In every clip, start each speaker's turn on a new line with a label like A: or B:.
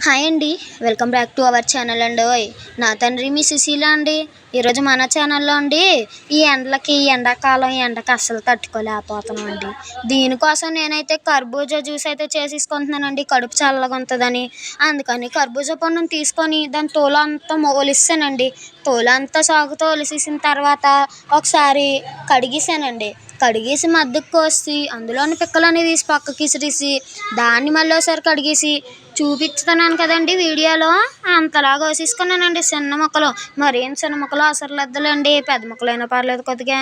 A: Hi అండి. Welcome back to our channel అండి. నా తండ్రి మీ సుశీల అండి. ఈరోజు మన ఛానల్లో అండి ఈ ఎండాకాలం ఎండకి అస్సలు తట్టుకోలేకపోతున్నాం అండి. దీనికోసం నేనైతే కర్బూజా జ్యూస్ అయితే చేసేసుకుంటున్నానండి, కడుపు చల్లగా ఉంటుందని. అందుకని కర్బూజా పండుని తీసుకొని దాని తోలు అంతా ఒలిసానండి. తోలు అంతా సాగుతో ఒలిసేసిన తర్వాత ఒకసారి కడిగేసానండి. కడిగేసి మధ్యకు కోసి అందులోని పిక్కలన్నీ తీసి పక్కకి ఇసిరేసి దాన్ని మళ్ళీ ఒకసారి కడిగేసి చూపిస్తున్నాను కదండి వీడియోలో, అంతలాగా కోసేసుకున్నానండి చిన్న ముక్కలు. మరేం చిన్న ముక్కలు అవసరం లేదులేండి, పెద్ద ముక్కలైనా పర్లేదు కొద్దిగా.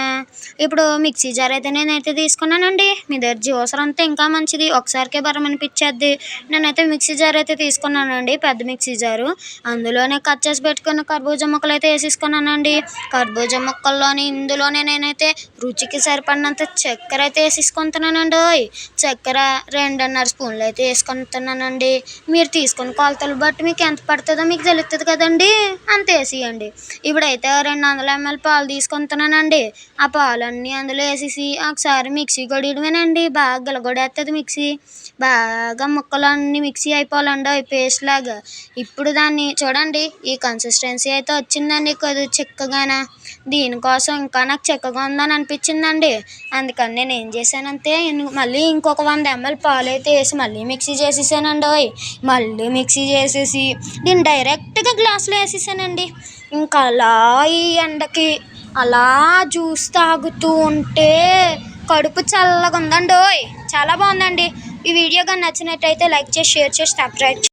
A: ఇప్పుడు మిక్సీ జార్ అయితే నేనైతే తీసుకున్నానండి. మీ దగ్గర జ్యూసర్ అంతా ఇంకా మంచిది, ఒకసారికే బరం అనిపించేద్ది. నేనైతే మిక్సీ జార్ అయితే తీసుకున్నానండి, పెద్ద మిక్సీ జారు. అందులోనే కట్ చేసి పెట్టుకున్న కర్బూజా ముక్కలు అయితే వేసేసుకున్నానండి. కర్బూజా ముక్కల్లోని ఇందులోనే నేనైతే రుచికి సరిపడినంత చక్కెర అయితే వేసేసుకుంటున్నానండి. చక్కెర 2.5 స్పూన్లు అయితే వేసుకుంటున్నానండి. మీరు తీసుకున్న కొలతలు బట్టి మీకు ఎంత పడుతుందో మీకు తెలుస్తుంది కదండి, అంత వేసేయండి. ఇప్పుడైతే 200 ml పాలు తీసుకుంటున్నానండి. ఆ పాలన్నీ అందులో వేసేసి ఒకసారి మిక్సీ కొడియడమేనండి. బాగా గిలగొడేస్తుంది మిక్సీ, బాగా ముక్కలన్నీ మిక్సీ అయిపోవాలండి పేస్ట్ లాగా. ఇప్పుడు దాన్ని చూడండి, ఈ కన్సిస్టెన్సీ అయితే వచ్చిందండి, కొద్దిగా చిక్కగానే. దీనికోసం ఇంకా నాకు చిక్కగా ఉందని అనిపించిందండి. అందుకని నేను ఏం చేశానంటే మళ్ళీ ఇంకొక 100 ml పాలు అయితే వేసి మళ్ళీ మిక్సీ చేసేసానండి. మళ్ళీ మిక్సీ చేసేసి దీన్ని డైరెక్ట్గా గ్లాసులో వేసేసానండి. ఇంకా అలా ఈ ఎండకి అలా జ్యూస్ తాగుతూ ఉంటే కడుపు చల్లగా ఉందండి. చాలా బాగుందండి. ఈ వీడియో కానీ నచ్చినట్టయితే లైక్ చేసి, షేర్ చేసి, సబ్స్క్రైబ్